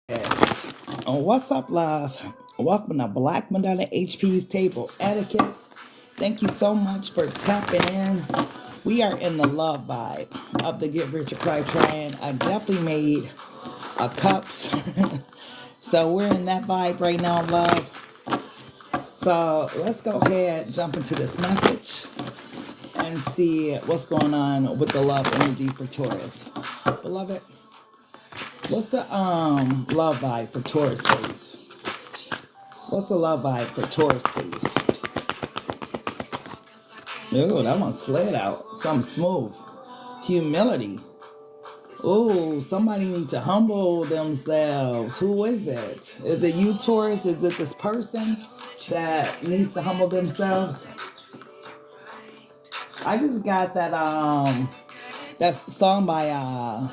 Yes. What's up, love? Welcome to Black Madonna HP's Table Etiquettes. Thank you so much for tapping in. We are in the love vibe of the Get Rich or Cry TRYIN. I definitely made a cups. So we're in that vibe right now, love. So let's go ahead, jump into this message and see what's going on with the love energy for Taurus. Beloved, what's the love vibe for Taurus, please? What's the love vibe for Taurus, please? Ooh, that one slid out. Something smooth. Humility. Ooh, somebody needs to humble themselves. Who is it? Is it you, Taurus? Is it this person that needs to humble themselves? I just got that song by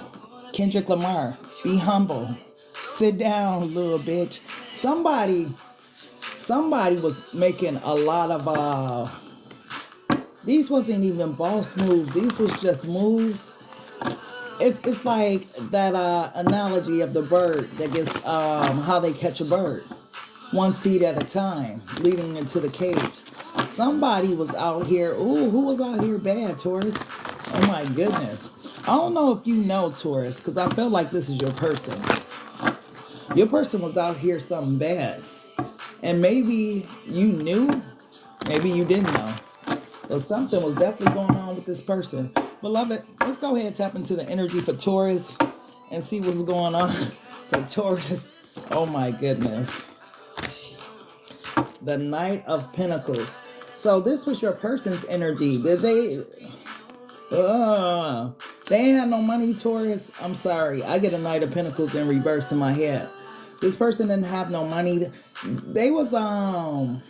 Kendrick Lamar. Be humble. Sit down, little bitch. Somebody was making a lot of these wasn't even boss moves. These was just moves. It's like that analogy of the bird that gets how they catch a bird. One seed at a time, leading into the cage. Somebody was out here. Ooh, who was out here bad, Taurus? Oh my goodness. I don't know if you know, Taurus, because I feel like this is your person. Your person was out here something bad. And maybe you knew, maybe you didn't know. But something was definitely going on with this person. Beloved, let's go ahead and tap into the energy for Taurus and see what's going on for Taurus. Oh my goodness. The Knight of Pentacles. So this was your person's energy. Did they ain't had no money, Taurus? I'm sorry. I get a Knight of Pentacles in reverse in my head. This person didn't have no money. They was one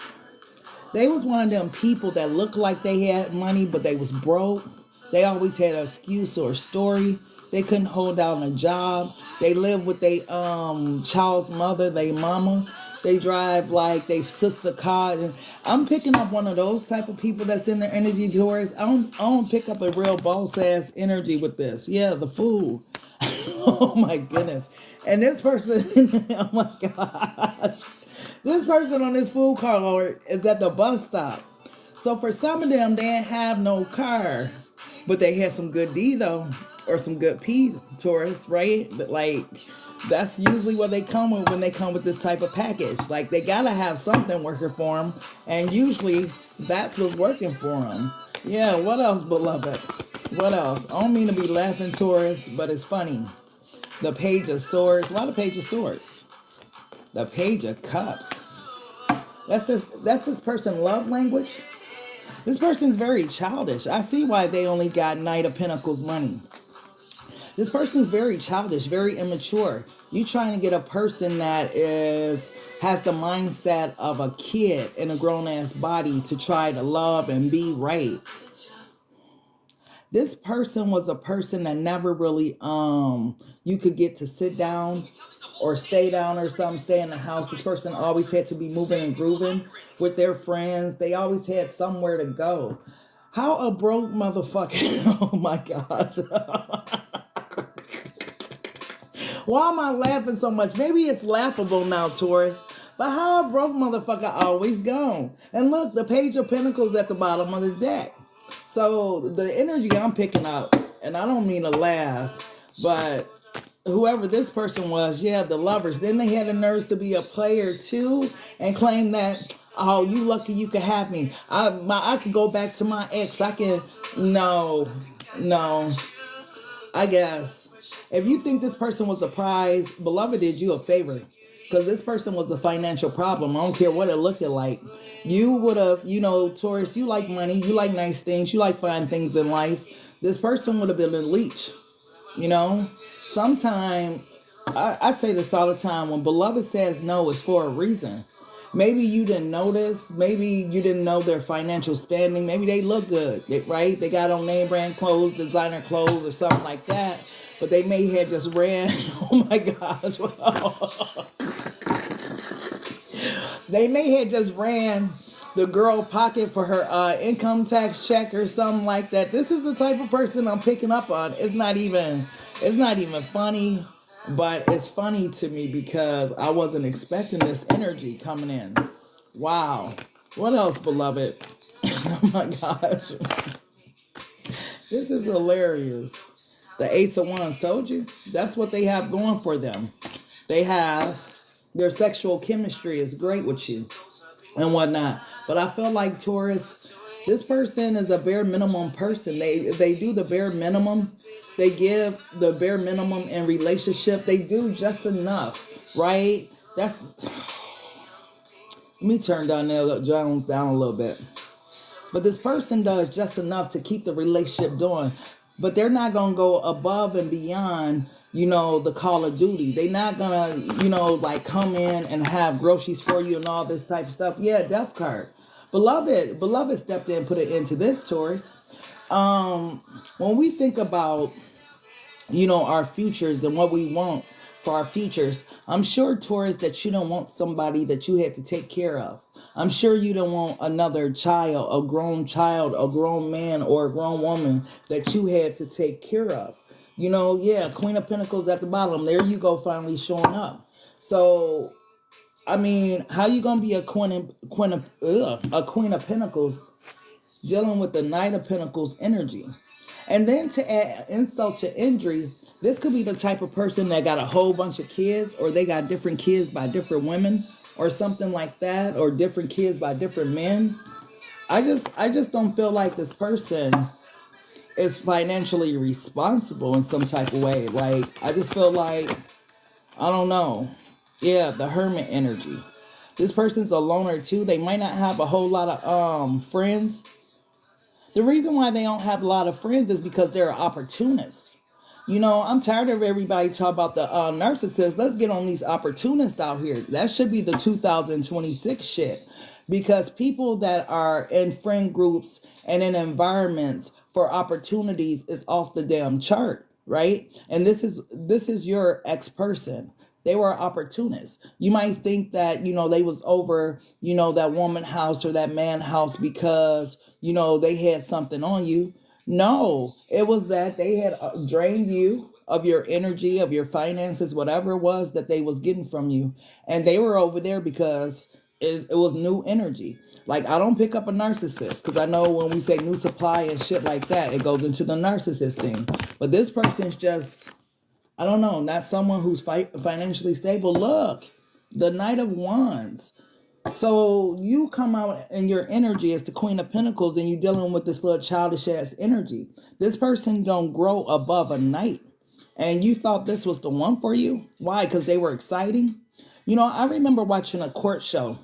of them people that looked like they had money, but they was broke. They always had an excuse or a story. They couldn't hold down a job. They live with their child's mother, their mama. They drive like their sister car. I'm picking up one of those type of people that's in their energy, Taurus. I don't pick up a real boss ass energy with this. Yeah, the fool. Oh my goodness. And this person, oh my gosh. This person on this food card is at the bus stop. So for some of them, they didn't have no car, but they had some good D though, or some good P, Taurus, right? But like, that's usually what they come with when they come with this type of package. Like, they gotta have something working for them, and usually that's what's working for them. Yeah, what else, beloved? What else? I don't mean to be laughing, Taurus, but it's funny. The Page of Swords. Why the Page of Swords? The Page of Cups. That's this person's love language. This person's very childish. I see why they only got Knight of Pentacles money. This person's very childish, very immature. You trying to get a person that has the mindset of a kid in a grown-ass body to try to love and be right. This person was a person that never really you could get to sit down or stay down or something, stay in the house. This person always had to be moving and grooving with their friends. They always had somewhere to go. How a broke motherfucker. Oh my gosh. Why am I laughing so much? Maybe it's laughable now, Taurus. But how a broke motherfucker always gone? And look, the Page of Pentacles at the bottom of the deck. So the energy I'm picking up, and I don't mean to laugh, but whoever this person was, yeah, the lovers. Then they had the nerves to be a player too and claim that, oh, you lucky you could have me. I could go back to my ex. I can, no. I guess. If you think this person was a prize, beloved did you a favor. Because this person was a financial problem. I don't care what it looked like. You would have, Taurus, you like money. You like nice things. You like fine things in life. This person would have been a leech. Sometimes, I say this all the time. When beloved says no, it's for a reason. Maybe you didn't notice. Maybe you didn't know their financial standing. Maybe they look good, right? They got on name brand clothes, designer clothes, or something like that. But they may have just ran, oh my gosh. They may have just ran the girl pocket for her income tax check or something like that. This is the type of person I'm picking up on. It's not even funny. But it's funny to me because I wasn't expecting this energy coming in. Wow. What else, beloved? Oh my gosh. This is hilarious. The Ace of Wands told you. That's what they have going for them. They have their sexual chemistry is great with you and whatnot. But I feel like Taurus, this person is a bare minimum person. They do the bare minimum. They give the bare minimum in relationship. They do just enough, right? That's let me turn Donnell Jones down a little bit. But this person does just enough to keep the relationship going. But they're not going to go above and beyond, the Call of Duty. They're not going to, like come in and have groceries for you and all this type of stuff. Yeah, death card. Beloved stepped in and put it into this, Taurus. When we think about, our futures and what we want for our futures, I'm sure, Taurus, that you don't want somebody that you had to take care of. I'm sure you don't want another child, a grown man, or a grown woman that you had to take care of. Queen of Pentacles at the bottom. There you go, finally showing up. So, I mean, how you gonna be a queen of Pentacles dealing with the Knight of Pentacles energy? And then to add insult to injury, this could be the type of person that got a whole bunch of kids, or they got different kids by different women, or something like that, or different kids by different men. I just don't feel like this person is financially responsible in some type of way. Like, I just feel like, I don't know. Yeah, the Hermit energy. This person's a loner too. They might not have a whole lot of friends. The reason why they don't have a lot of friends is because they're opportunists. I'm tired of everybody talking about the narcissists. Let's get on these opportunists out here. That should be the 2026 shit. Because people that are in friend groups and in environments for opportunities is off the damn chart, right? And this is your ex-person. They were opportunists. You might think that, they was over, that woman house or that man house because, they had something on you. No, it was that they had drained you of your energy, of your finances, whatever it was that they was getting from you. And they were over there because it was new energy. Like, I don't pick up a narcissist because I know when we say new supply and shit like that, it goes into the narcissist thing. But this person's just, I don't know, not someone who's financially stable. Look, the Knight of Wands. So you come out and your energy is the Queen of Pentacles and you're dealing with this little childish ass energy. This person don't grow above a knight. And you thought this was the one for you? Why? Because they were exciting? I remember watching a court show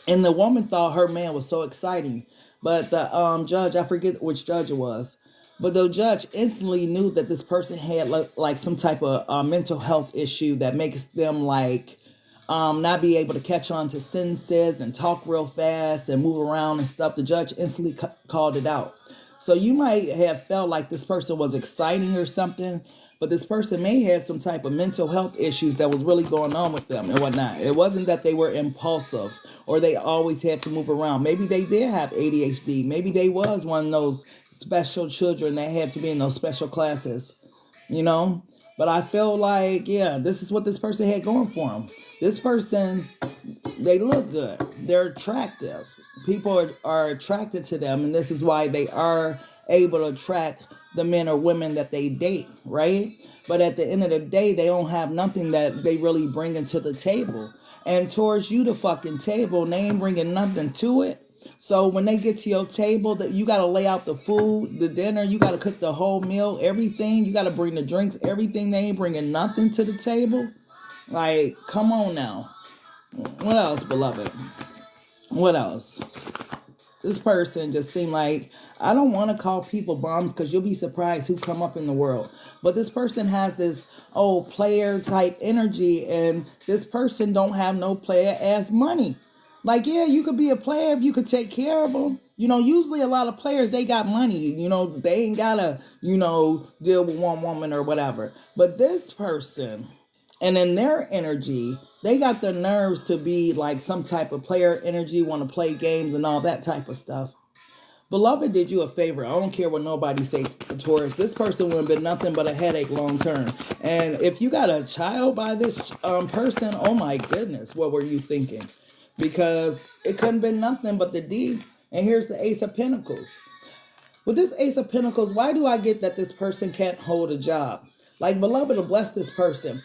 and the woman thought her man was so exciting. But the judge, I forget which judge it was, but the judge instantly knew that this person had like some type of mental health issue that makes them like not be able to catch on to sentences and talk real fast and move around and stuff. The judge instantly called it out. So you might have felt like this person was exciting or something, but this person may have some type of mental health issues that was really going on with them and whatnot. It wasn't that they were impulsive or they always had to move around. Maybe they did have ADHD. Maybe they was one of those special children that had to be in those special classes, But I feel like, yeah, this is what this person had going for them. This person, they look good. They're attractive. People are attracted to them, and this is why they are able to attract the men or women that they date, right? But at the end of the day, they don't have nothing that they really bring into the table. And towards you, the fucking table, they ain't bringing nothing to it. So when they get to your table, that you got to lay out the food, the dinner, you got to cook the whole meal, everything. You got to bring the drinks, everything. They ain't bringing nothing to the table. Like, come on now. What else, beloved? What else? This person just seemed like, I don't want to call people bums because you'll be surprised who come up in the world. But this person has this player type energy, and this person don't have no player ass money. Like, yeah, you could be a player if you could take care of them. Usually a lot of players, they got money. They ain't got to, deal with one woman or whatever. But this person, and in their energy, they got the nerves to be like some type of player energy, want to play games and all that type of stuff. Beloved did you a favor. I don't care what nobody say, Taurus. This person would have been nothing but a headache long term. And if you got a child by this person, oh my goodness, what were you thinking? Because it couldn't have been nothing but the D. And here's the Ace of Pentacles. With this Ace of Pentacles, why do I get that this person can't hold a job? Like, beloved will bless this person.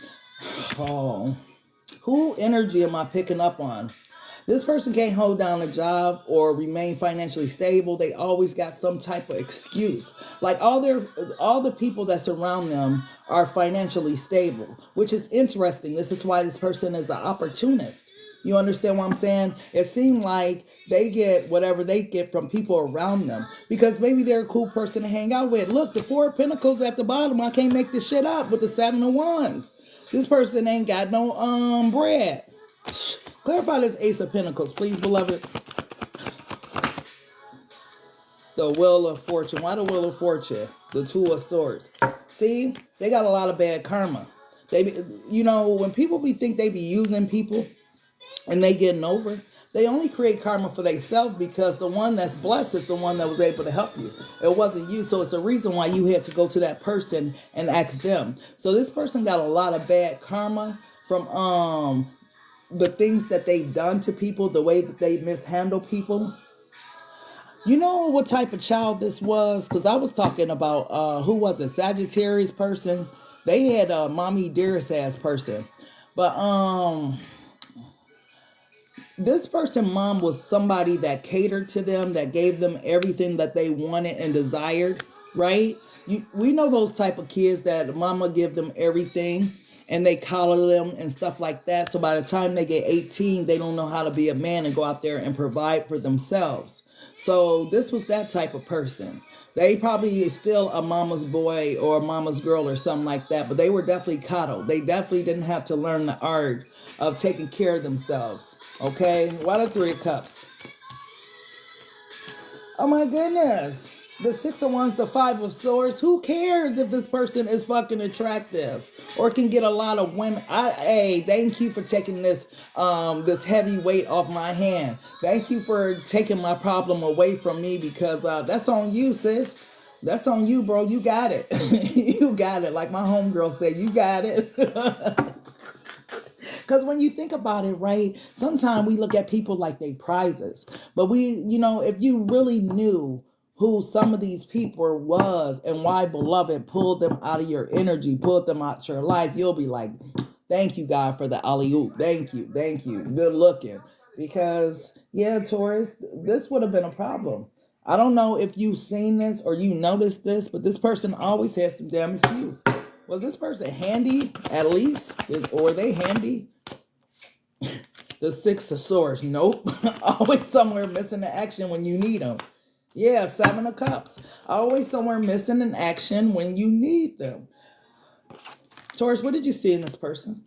Oh, who energy am I picking up on? This person can't hold down a job or remain financially stable. They always got some type of excuse. Like all the people that surround them are financially stable, which is interesting. This is why this person is an opportunist. You understand what I'm saying? It seems like they get whatever they get from people around them because maybe they're a cool person to hang out with. Look, the Four of Pentacles at the bottom. I can't make this shit up with the Seven of Wands. This person ain't got no bread. Clarify this Ace of Pentacles, please, beloved. The Wheel of Fortune. Why the Wheel of Fortune? The Two of Swords. See, they got a lot of bad karma. You know, when people think they be using people and they getting over, they only create karma for themselves because the one that's blessed is the one that was able to help you. It wasn't you, so it's a reason why you had to go to that person and ask them. So this person got a lot of bad karma from the things that they've done to people, the way that they mishandle people. You know what type of child this was? Because I was talking about, who was it? Sagittarius person. They had a mommy dearest ass person. But this person, mom, was somebody that catered to them, that gave them everything that they wanted and desired, right? We know those type of kids that mama give them everything. And they collar them and stuff like that. So by the time they get 18, they don't know how to be a man and go out there and provide for themselves. So this was that type of person. They probably still a mama's boy or a mama's girl or something like that. But they were definitely coddled. They definitely didn't have to learn the art of taking care of themselves. Okay? Why the Three of Cups? Oh my goodness. The Six of Wands, the Five of Swords. Who cares if this person is fucking attractive or can get a lot of women? Hey, thank you for taking this this heavy weight off my hand. Thank you for taking my problem away from me because that's on you, sis. That's on you, bro. You got it. You got it. Like my homegirl said, you got it. Because when you think about it, right, sometimes we look at people like they prizes. But if you really knew who some of these people was and why beloved pulled them out of your energy, pulled them out your life, you'll be like, thank you, God, for the alley-oop. Thank you. Thank you. Good looking. Because, yeah, Taurus, this would have been a problem. I don't know if you've seen this or you noticed this, but this person always has some damn excuse. Was this person handy at least? Or are they handy? The Six of Swords. Nope. Always somewhere missing the action when you need them. Yeah, Seven of Cups. Always somewhere missing in action when you need them. Taurus, what did you see in this person?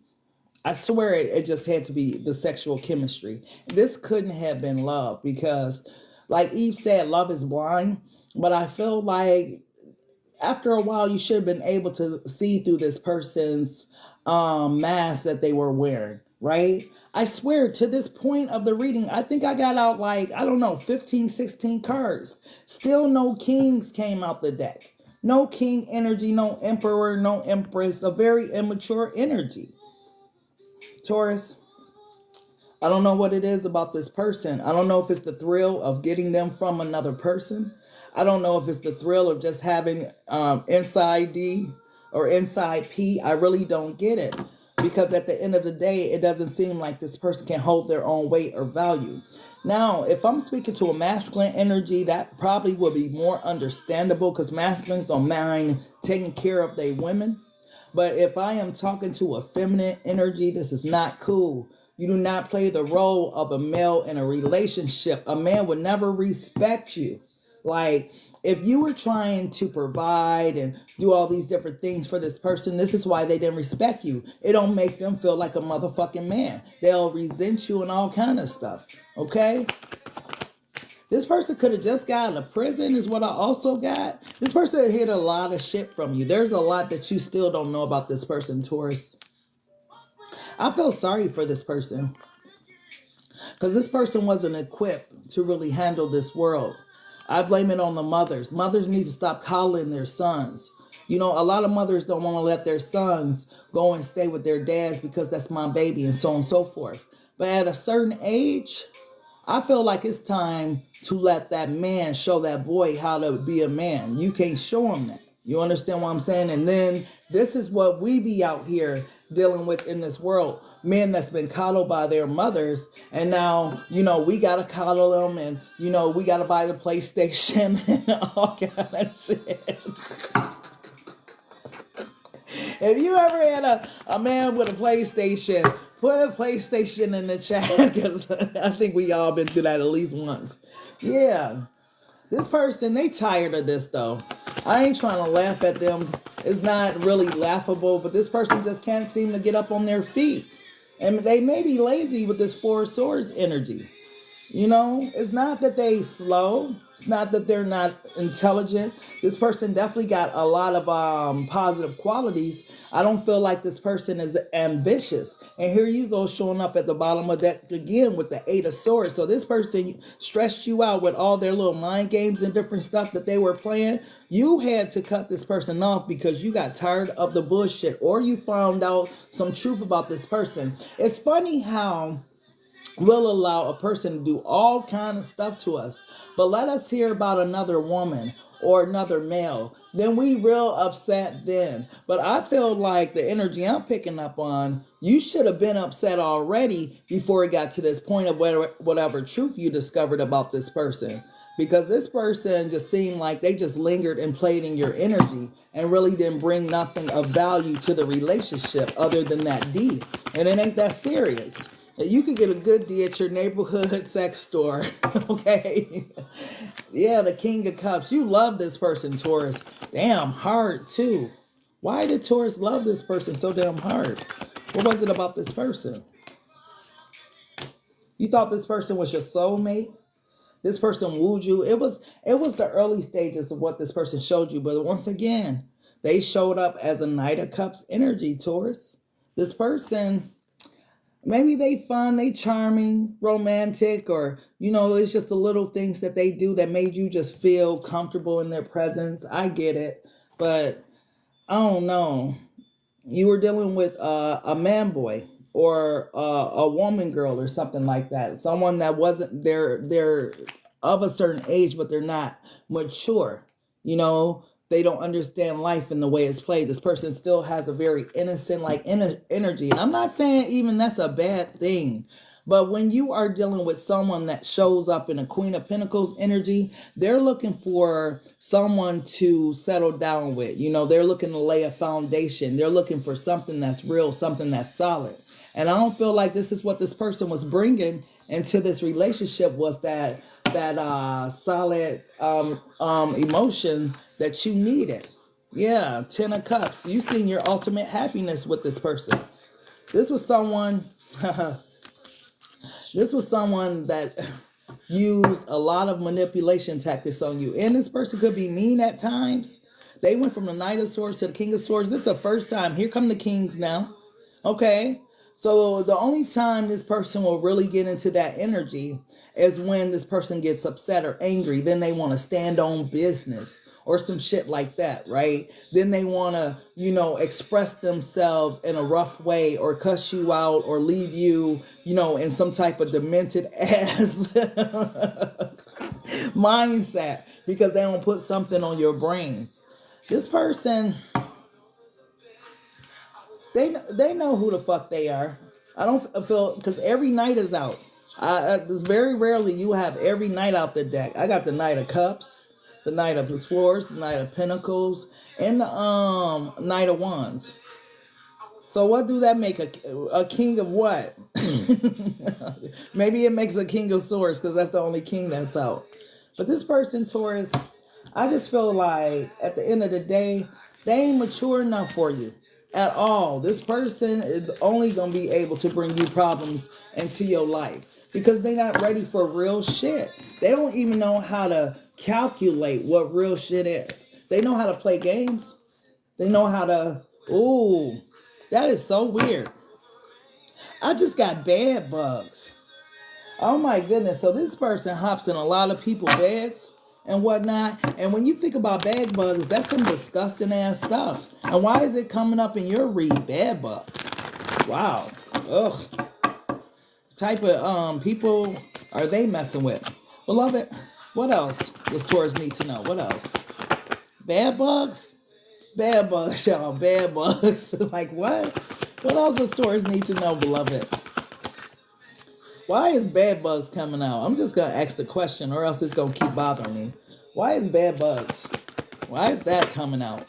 I swear it just had to be the sexual chemistry. This couldn't have been love because, like Eve said, love is blind. But I feel like after a while, you should have been able to see through this person's mask that they were wearing, right? I swear to this point of the reading, I think I got out like, I don't know, 15, 16 cards. Still no kings came out the deck. No king energy, no emperor, no empress, a very immature energy. Taurus, I don't know what it is about this person. I don't know if it's the thrill of getting them from another person. I don't know if it's the thrill of just having inside D or inside P. I really don't get it. Because at the end of the day, it doesn't seem like this person can hold their own weight or value. Now, if I'm speaking to a masculine energy, that probably will be more understandable because masculines don't mind taking care of their women. But if I am talking to a feminine energy, this is not cool. You do not play the role of a male in a relationship. A man would never respect you. Like, if you were trying to provide and do all these different things for this person, this is why they didn't respect you. It don't make them feel like a motherfucking man. They'll resent you and all kind of stuff. Okay? This person could have just got out of prison is what I also got. This person hid a lot of shit from you. There's a lot that you still don't know about this person, Taurus. I feel sorry for this person. Because this person wasn't equipped to really handle this world. I blame it on the mothers. Mothers need to stop coddling their sons. You know, a lot of mothers don't want to let their sons go and stay with their dads because that's my baby and so on and so forth. But at a certain age, I feel like it's time to let that man show that boy how to be a man. You can't show him that. You understand what I'm saying? And then this is what we be out here dealing with in this world. Men that's been coddled by their mothers. And now, you know, we got to coddle them. And, you know, we got to buy the PlayStation and all kind of shit. If you ever had a man with a PlayStation, put a PlayStation in the chat, because I think we all been through that at least once. Yeah. This person, they tired of this, though. I ain't trying to laugh at them. It's not really laughable, but this person just can't seem to get up on their feet. And they may be lazy with this Four of Swords energy. You know, it's not that they slow. It's not that they're not intelligent. This person definitely got a lot of positive qualities. I don't feel like this person is ambitious. And here you go showing up at the bottom of that again with the Eight of Swords. So this person stressed you out with all their little mind games and different stuff that they were playing. You had to cut this person off because you got tired of the bullshit, or you found out some truth about this person. It's funny how we'll allow a person to do all kind of stuff to us, but let us hear about another woman or another male, then we real upset then. But I feel like the energy I'm picking up on, you should have been upset already before it got to this point of whatever truth you discovered about this person. Because this person just seemed like they just lingered and played in your energy and really didn't bring nothing of value to the relationship other than that D. And it ain't that serious. You could get a good D at your neighborhood sex store, okay? Yeah, the King of Cups. You love this person, Taurus. Damn hard, too. Why did Taurus love this person so damn hard? What was it about this person? You thought this person was your soulmate? This person wooed you? It was the early stages of what this person showed you. But once again, they showed up as a Knight of Cups energy, Taurus. This person, maybe they fun, they charming, romantic, or, you know, it's just the little things that they do that made you just feel comfortable in their presence. I get it. But I don't know. You were dealing with a man boy or a woman girl or something like that. Someone that wasn't, they're of a certain age, but they're not mature. You know, they don't understand life in the way it's played. This person still has a very innocent, like, energy. And I'm not saying even that's a bad thing. But when you are dealing with someone that shows up in a Queen of Pentacles energy, they're looking for someone to settle down with. You know, they're looking to lay a foundation. They're looking for something that's real, something that's solid. And I don't feel like this is what this person was bringing into this relationship, was that solid emotion that you needed. Yeah, Ten of Cups. You seen your ultimate happiness with this person. This was someone... This was someone that used a lot of manipulation tactics on you. And this person could be mean at times. They went from the Knight of Swords to the King of Swords. This is the first time. Here come the Kings now. Okay. So the only time this person will really get into that energy is when this person gets upset or angry. Then they want to stand on business or some shit like that, right? Then they want to, you know, express themselves in a rough way or cuss you out or leave you, you know, in some type of demented ass mindset because they don't put something on your brain. This person, they know who the fuck they are. I don't feel, because every night is out. It's very rarely you have every night out the deck. I got the Knight of Cups, the Knight of Swords, the Knight of Pentacles, and the Knight of Wands. So what do that make a king of what? Maybe it makes a King of Swords because that's the only king that's out. But this person, Taurus, I just feel like at the end of the day, they ain't mature enough for you at all. This person is only going to be able to bring you problems into your life because they're not ready for real shit. They don't even know how to calculate what real shit is. They know how to play games. They know how to... Ooh, that is so weird. I just got bed bugs. Oh my goodness. So this person hops in a lot of people's beds. and whatnot. And when you think about bed bugs, that's some disgusting ass stuff. And why is it coming up in your read, bed bugs? Wow. Ugh. Type of people are they messing with? Beloved, what else does Taurus need to know? What else? Bad bugs? Bad bugs, y'all. Bad bugs. Like what? What else does Taurus need to know, beloved? Why is bad bugs coming out? I'm just going to ask the question or else it's going to keep bothering me. Why is bad bugs? Why is that coming out?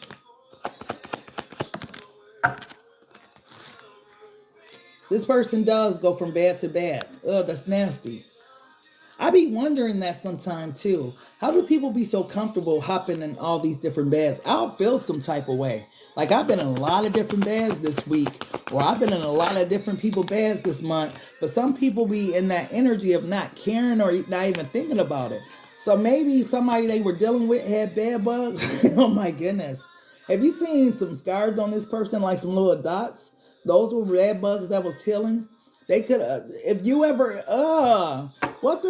This person does go from bad to bad. Ugh, that's nasty. I be wondering that sometime too. How do people be so comfortable hopping in all these different beds? I'll feel some type of way. Like I've been in a lot of different beds this week, or I've been in a lot of different people beds this month, but some people be in that energy of not caring or not even thinking about it. So maybe somebody they were dealing with had bed bugs. Oh my goodness. Have you seen some scars on this person, like some little dots? Those were bed bugs that was healing. They could, if you ever, what,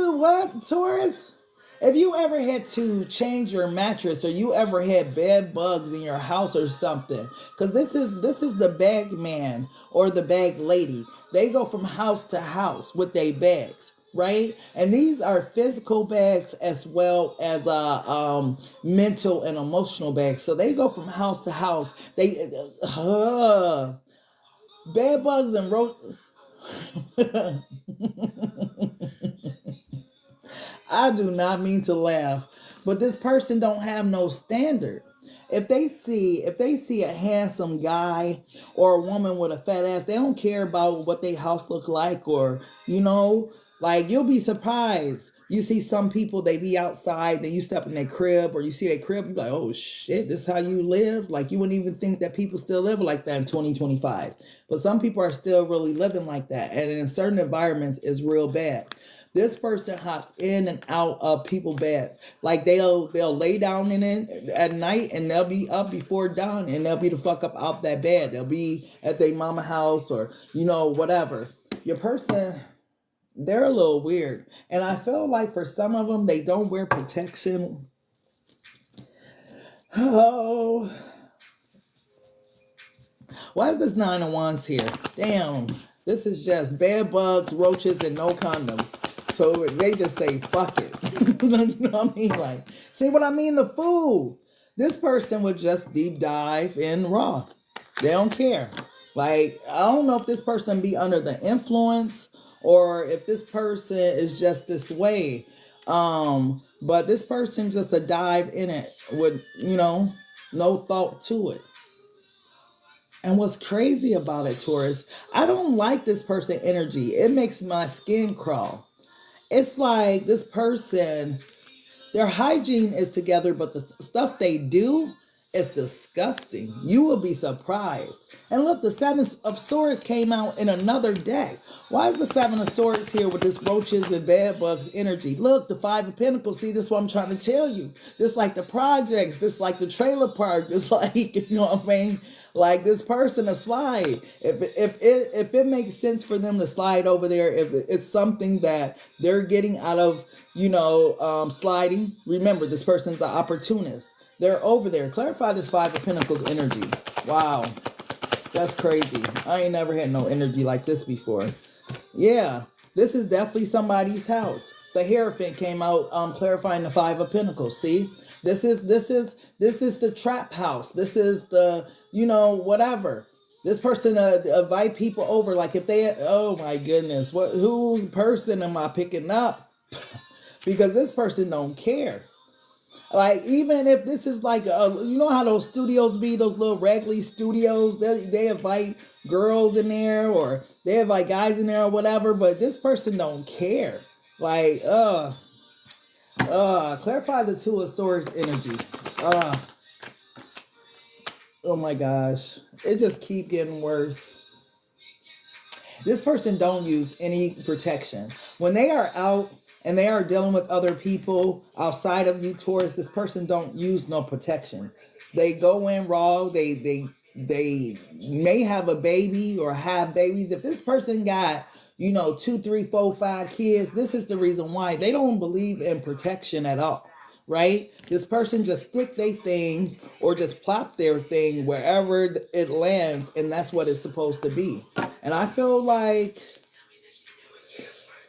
Taurus? If you ever had to change your mattress or you ever had bed bugs in your house or something, because this is the bag man or the bag lady. They go from house to house with their bags, right? And these are physical bags as well as mental and emotional bags. So they go from house to house. They bed bugs and I do not mean to laugh, but this person don't have no standard. If they see a handsome guy or a woman with a fat ass, they don't care about what their house look like, or like you'll be surprised. You see some people, they be outside, then you step in their crib or you see their crib, you're like, oh shit, this is how you live? Like you wouldn't even think that people still live like that in 2025. But some people are still really living like that. And in certain environments, it's real bad. This person hops in and out of people's beds. Like they'll lay down in it at night and they'll be up before dawn and they'll be the fuck up out that bed. They'll be at their mama house or, whatever. Your person, they're a little weird. And I feel like for some of them, they don't wear protection. Oh. Why is this 9 of Wands here? Damn. This is just bed bugs, roaches, and no condoms. So they just say, fuck it. You know what I mean? Like, see what I mean? The fool. This person would just deep dive in raw. They don't care. Like, I don't know if this person be under the influence or if this person is just this way. But this person just a dive in it with, no thought to it. And what's crazy about it, Taurus, I don't like this person energy. It makes my skin crawl. It's like this person, their hygiene is together, but the stuff they do is disgusting. You will be surprised. And look, the 7 of Swords came out in another deck. Why is the 7 of Swords here with this roaches and bed bugs energy? Look, the 5 of Pentacles. See, this is what I'm trying to tell you. This like the projects. This like the trailer park. This like, you know what I mean? Like this person to slide. If it makes sense for them to slide over there, if it's something that they're getting out of, sliding. Remember, this person's an opportunist. They're over there. Clarify this 5 of Pentacles energy. Wow. That's crazy. I ain't never had no energy like this before. Yeah. This is definitely somebody's house. The Hierophant came out clarifying the 5 of Pentacles. See? This is the trap house. This is the, whatever. This person invite people over. Like if they, oh my goodness, whose person am I picking up? Because this person don't care. Like, even if this is like, you know how those studios be, those little raggedy studios, they invite girls in there or they invite guys in there or whatever, but this person don't care. Like, clarify the 2 of Swords energy. Oh my gosh. It just keep getting worse. This person don't use any protection. When they are out and they are dealing with other people outside of you, Taurus, this person don't use no protection. They go in raw. They may have a baby or have babies. If this person got, 2, 3, 4, 5 kids, this is the reason why. They don't believe in protection at all. right? This person just stick their thing or just plop their thing wherever it lands, and that's what it's supposed to be. And I feel like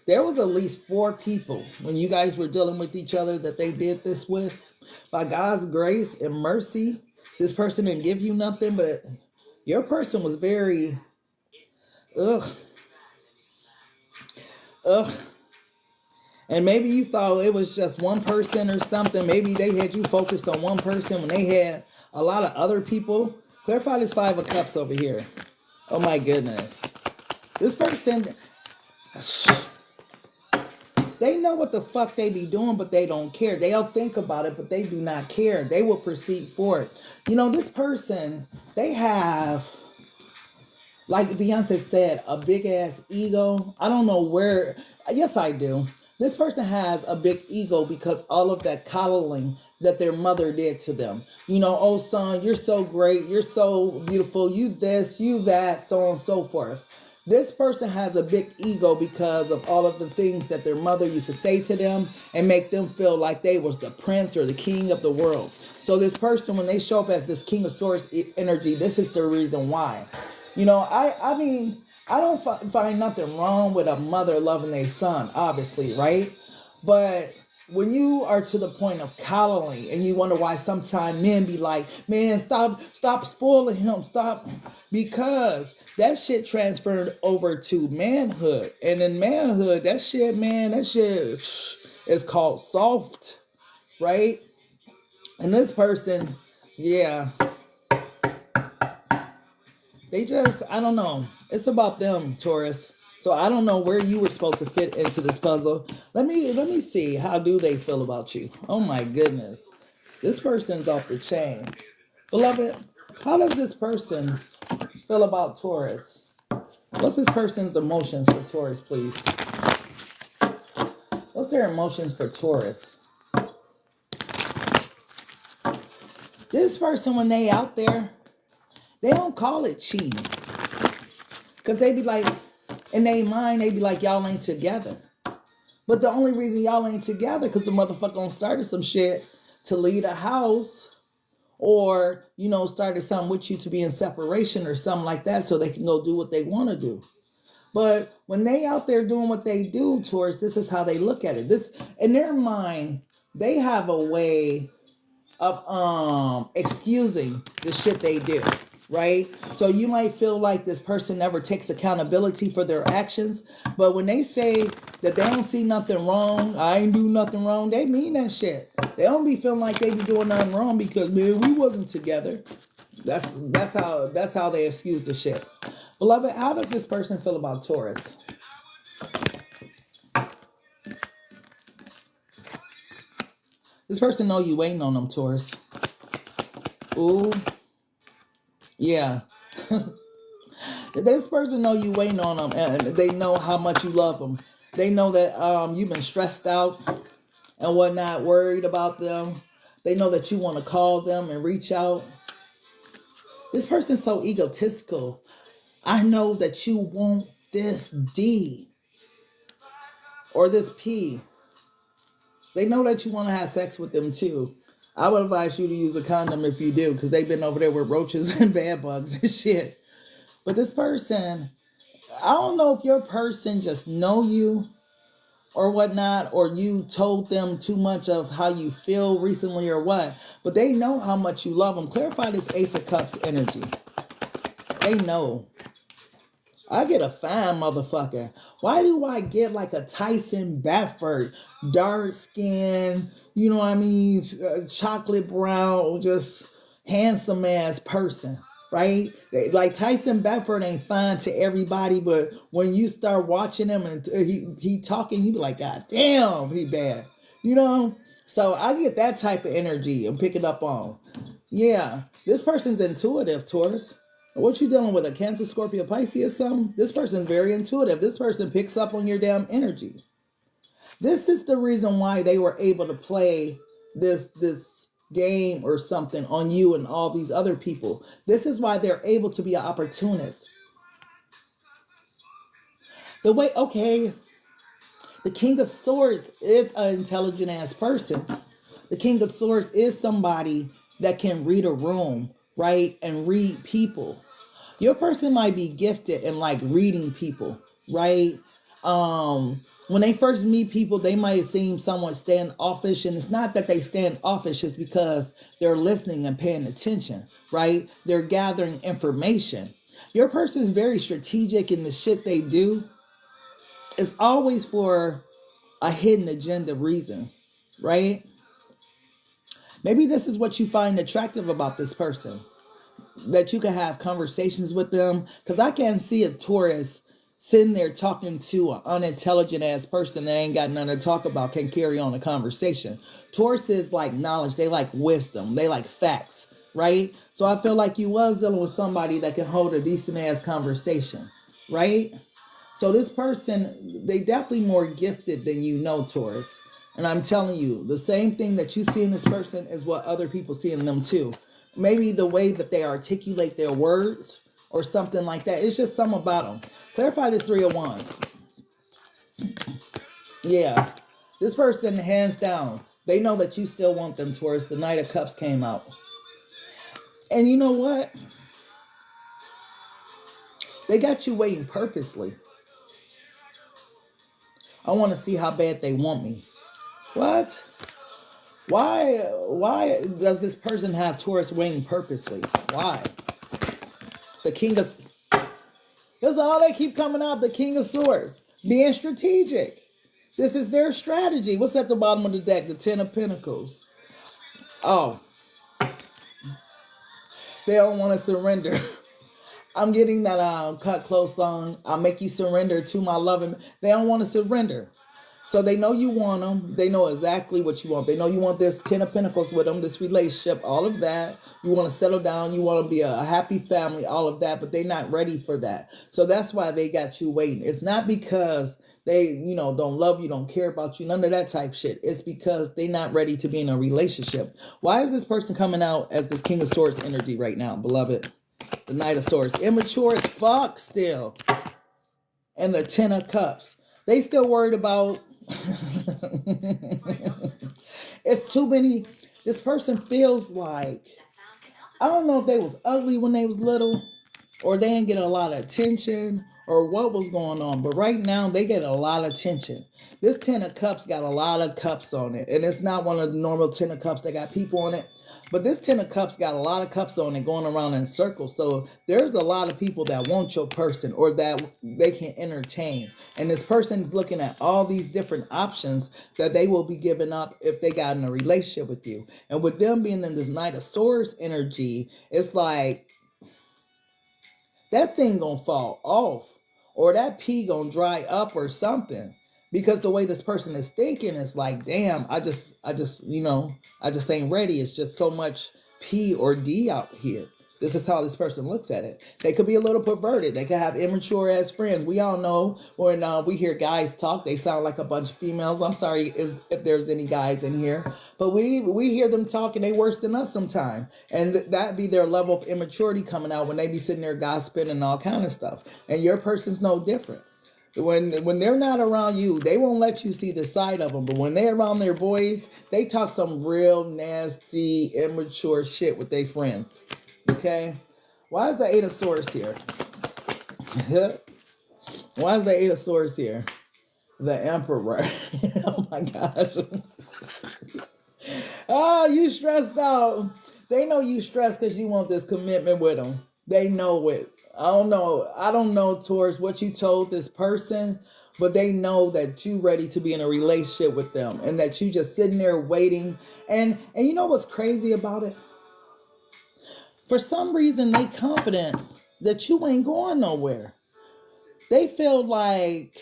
there was at least 4 people when you guys were dealing with each other that they did this with. By God's grace and mercy, this person didn't give you nothing, but your person was very, ugh, ugh. And maybe you thought it was just one person or something. Maybe they had you focused on one person when they had a lot of other people. Clarify this 5 of Cups over here. Oh my goodness. This person, they know what the fuck they be doing, but they don't care. They'll think about it, but they do not care. They will proceed for it. You know, this person, they have, like Beyonce said, a big ass ego. I don't know where. Yes, I do. This person has a big ego because all of that coddling that their mother did to them. You know, oh son, you're so great. You're so beautiful. You this, you that, so on and so forth. This person has a big ego because of all of the things that their mother used to say to them and make them feel like they was the prince or the king of the world. So this person, when they show up as this King of Swords energy, this is the reason why. You know, I mean, I don't find nothing wrong with a mother loving their son, obviously, right? But when you are to the point of coddling and you wonder why sometimes men be like, man, stop spoiling him, stop. Because that shit transferred over to manhood. And in manhood, that shit, man, that shit is called soft, right? And this person, yeah, they just, I don't know. It's about them, Taurus. So I don't know where you were supposed to fit into this puzzle. Let me see. How do they feel about you? Oh my goodness. This person's off the chain. Beloved, how does this person feel about Taurus? What's this person's emotions for Taurus, please? What's their emotions for Taurus? This person, when they out there, they don't call it cheating. Because they be like, in their mind, they be like, y'all ain't together. But the only reason y'all ain't together because the motherfucker done started some shit to leave a house or, you know, started something with you to be in separation or something like that so they can go do what they want to do. But when they out there doing what they do, Taurus, this is how they look at it. This, in their mind, they have a way of excusing the shit they do, right? So you might feel like this person never takes accountability for their actions, but when they say that they don't see nothing wrong, I ain't do nothing wrong, they mean that shit. They don't be feeling like they be doing nothing wrong because, man, we wasn't together. That's how they excuse the shit. Beloved, how does this person feel about Taurus? This person know you waiting on them, Taurus. Ooh. Yeah. This person know you waiting on them, and they know how much you love them. They know that you've been stressed out and whatnot, worried about them. They know that you want to call them and reach out. This person's so egotistical. I know that you want this D or this P. They know that you want to have sex with them too. I would advise you to use a condom if you do, because they've been over there with roaches and bed bugs and shit. But this person, I don't know if your person just know you or whatnot, or you told them too much of how you feel recently or what, but they know how much you love them. Clarify this Ace of Cups energy. They know. I get a fine motherfucker. Why do I get like a Tyson Bedford, dark skin, you know what I mean, chocolate brown, just handsome ass person, right? Like Tyson Bedford ain't fine to everybody, but when you start watching him and he talking, you be like, God damn, he bad, you know? So I get that type of energy and pick it up on. Yeah, this person's intuitive, Taurus. What you dealing with, a Cancer, Scorpio, Pisces or something? This person's very intuitive. This person picks up on your damn energy. This is the reason why they were able to play this game or something on you and all these other people. This is why they're able to be an opportunist. The way, okay, the King of Swords is an intelligent ass person. The King of Swords is somebody that can read a room, right? And read people. Your person might be gifted in like reading people, right? When they first meet people, they might seem somewhat standoffish, and it's not that they stand offish, it's because they're listening and paying attention, right? They're gathering information. Your person is very strategic in the shit they do. It's always for a hidden agenda reason, right? Maybe this is what you find attractive about this person, that you can have conversations with them. Because I can't see a Taurus sitting there talking to an unintelligent ass person that ain't got nothing to talk about, can carry on a conversation. Taurus is like knowledge. They like wisdom. They like facts, right? So I feel like you was dealing with somebody that can hold a decent ass conversation, right? So this person, they definitely more gifted than you know, Taurus. And I'm telling you, the same thing that you see in this person is what other people see in them too. Maybe the way that they articulate their words or something like that. It's just something about them. Clarify this Three of Wands. Yeah. This person, hands down, they know that you still want them, Taurus. The Knight of Cups came out. And you know what? They got you waiting purposely. I want to see how bad they want me. What? Why does this person have Taurus waiting purposely? Why? The King of... That's all they keep coming out. The King of Swords. Being strategic. This is their strategy. What's at the bottom of the deck? The Ten of Pentacles. Oh. They don't want to surrender. I'm getting that Cut Close song. I'll make you surrender to my loving. They don't want to surrender. So they know you want them. They know exactly what you want. They know you want this Ten of Pentacles with them, this relationship, all of that. You want to settle down. You want to be a happy family, all of that. But they're not ready for that. So that's why they got you waiting. It's not because they, don't love you, don't care about you, none of that type shit. It's because they're not ready to be in a relationship. Why is this person coming out as this King of Swords energy right now, beloved? The Knight of Swords. Immature as fuck still. And the Ten of Cups. They still worried about... It's too many. This person feels like... I don't know if they was ugly when they was little, or they didn't get a lot of attention, or what was going on. But right now, they get a lot of attention. This Ten of Cups got a lot of cups on it. And it's not one of the normal Ten of Cups that got people on it. But this Ten of Cups got a lot of cups on it going around in circles. So there's a lot of people that want your person or that they can entertain. And this person is looking at all these different options that they will be giving up if they got in a relationship with you. And with them being in this Knight of Swords energy, it's like that thing gonna fall off. Or that pee gonna dry up or something. Because the way this person is thinking is like, damn, I just ain't ready. It's just so much P or D out here. This is how this person looks at it. They could be a little perverted. They could have immature ass friends. We all know when we hear guys talk, they sound like a bunch of females. I'm sorry if there's any guys in here. But we hear them talk and they worse than us sometimes. And that be their level of immaturity coming out when they be sitting there gossiping and all kind of stuff. And your person's no different. When they're not around you, they won't let you see the side of them. But when they're around their boys, they talk some real nasty, immature shit with their friends. Okay? Why is the Eight of Swords here? Why is the Eight of Swords here? The Emperor. Oh my gosh. Oh, you stressed out. They know you stressed because you want this commitment with them. They know it. I don't know, Taurus, what you told this person, but they know that you ready to be in a relationship with them and that you just sitting there waiting. And you know what's crazy about it? For some reason, they confident that you ain't going nowhere. They feel like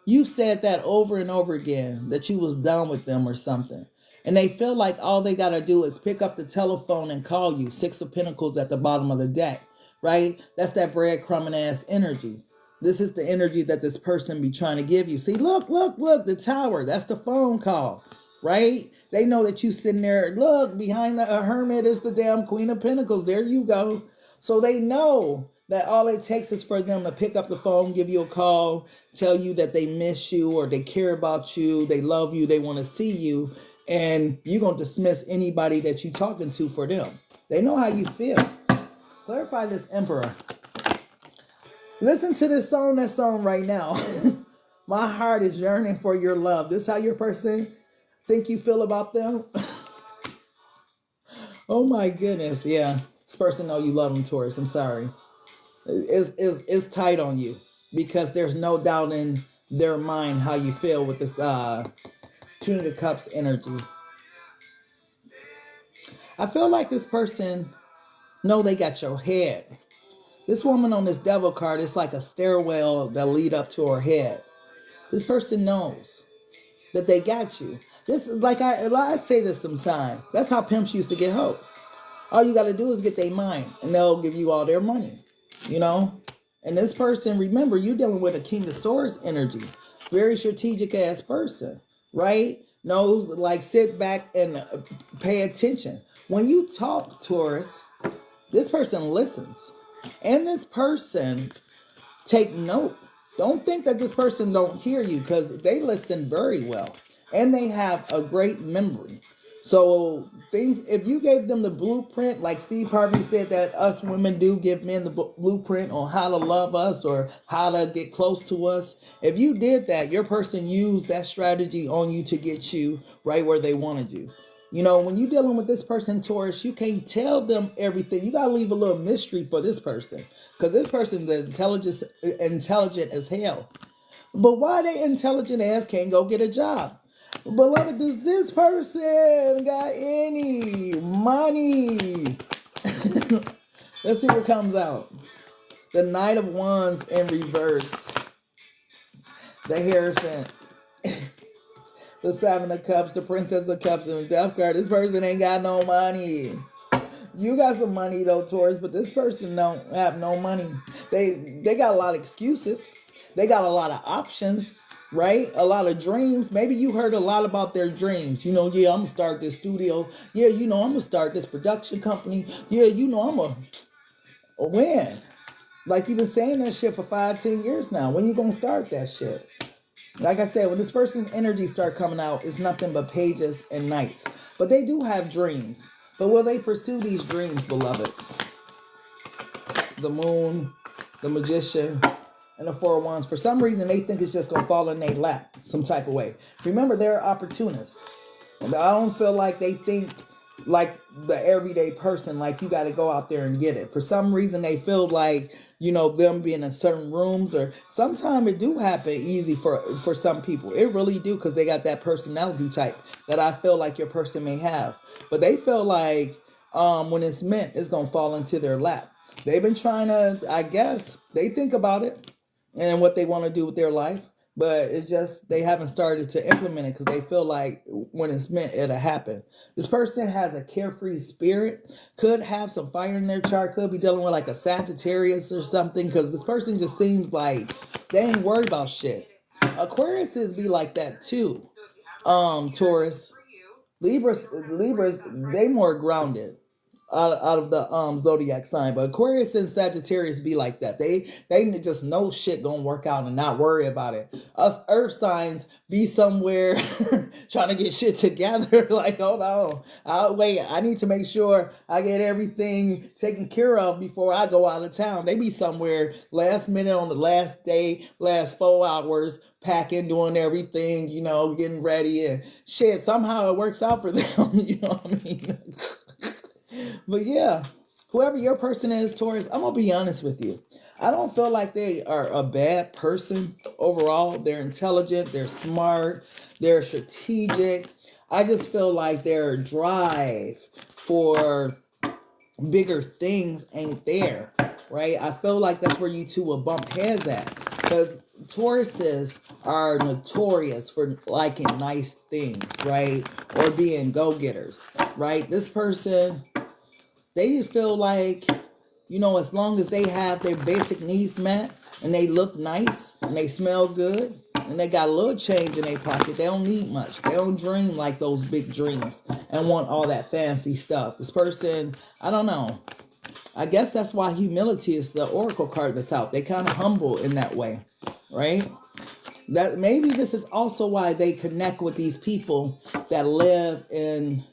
you said that over and over again, that you was done with them or something. And they feel like all they got to do is pick up the telephone and call you. Six of Pentacles at the bottom of the deck. Right? That's that breadcrumbing ass energy. This is the energy that this person be trying to give you. See, look, the tower. That's the phone call. Right? They know that you sitting there. Look, behind the hermit is the damn Queen of Pentacles. There you go. So they know that all it takes is for them to pick up the phone, give you a call, tell you that they miss you or they care about you, they love you, they want to see you. And you're going to dismiss anybody that you're talking to for them. They know how you feel. Clarify this Emperor. Listen to this song that's on right now. My heart is yearning for your love. This how your person think you feel about them? Oh my goodness. Yeah. This person know you love them, Taurus. I'm sorry. It's tight on you because there's no doubt in their mind how you feel with this King of Cups energy. I feel like this person know they got your head. This woman on this devil card, it's like a stairwell that lead up to her head. This person knows that they got you. This is like I say this sometimes. That's how pimps used to get hoes. All you got to do is get their mind, and they'll give you all their money. You know? And this person, remember, you're dealing with a King of Swords energy. Very strategic ass person, right? Knows, like, sit back and pay attention. When you talk, Taurus, this person listens. And this person take note. Don't think that this person don't hear you, because they listen very well. And they have a great memory. So things, if you gave them the blueprint, like Steve Harvey said that us women do give men the blueprint on how to love us or how to get close to us. If you did that, your person used that strategy on you to get you right where they wanted you. You know, when you're dealing with this person, Taurus, you can't tell them everything. You got to leave a little mystery for this person, because this person's intelligent as hell. But why they intelligent as can't go get a job? Beloved, does this person got any money? Let's see what comes out. The Knight of Wands in reverse. The Hierophant. The Seven of Cups. The Princess of Cups and the Death card. This person ain't got no money. You got some money though, Taurus, but this person don't have no money. They got a lot of excuses. They got a lot of options. Right? A lot of dreams. Maybe you heard a lot about their dreams. You know, yeah, I'm going to start this studio. Yeah, you know, I'm going to start this production company. Yeah, you know, I'm going to win. Like you've been saying that shit for 5-10 years now. When you going to start that shit? Like I said, when this person's energy start coming out, it's nothing but pages and nights. But they do have dreams. But will they pursue these dreams, beloved? The Moon, the Magician, and the Four of Wands. For some reason, they think it's just going to fall in their lap some type of way. Remember, they're opportunists. And I don't feel like they think like the everyday person, like you got to go out there and get it. For some reason, they feel like, you know, them being in certain rooms, or sometimes it do happen easy for some people. It really do, because they got that personality type that I feel like your person may have. But they feel like when it's meant, it's going to fall into their lap. They've been trying to, I guess, they think about it and what they want to do with their life, but it's just they haven't started to implement it because they feel like when it's meant, it'll happen. This person has a carefree spirit, could have some fire in their chart, could be dealing with like a Sagittarius or something, because this person just seems like they ain't worried about shit. Aquariuses be like that too. Taurus, Libras, they more grounded out of the zodiac sign, but Aquarius and Sagittarius be like that. They just know shit gonna work out and not worry about it. Us earth signs be somewhere trying to get shit together. Like, hold on, wait, I need to make sure I get everything taken care of before I go out of town. They be somewhere last minute on the last day, last 4 hours, packing, doing everything, you know, getting ready and shit. Somehow it works out for them. You know what I mean? But yeah, whoever your person is, Taurus, I'm going to be honest with you. I don't feel like they are a bad person overall. They're intelligent, they're smart, they're strategic. I just feel like their drive for bigger things ain't there, right? I feel like that's where you two will bump heads at, because Tauruses are notorious for liking nice things, right? Or being go-getters, right? This person, they feel like, you know, as long as they have their basic needs met and they look nice and they smell good and they got a little change in their pocket, they don't need much. They don't dream like those big dreams and want all that fancy stuff. This person, I don't know. I guess that's why humility is the oracle card that's out. They kind of humble in that way, right? That maybe this is also why they connect with these people that live in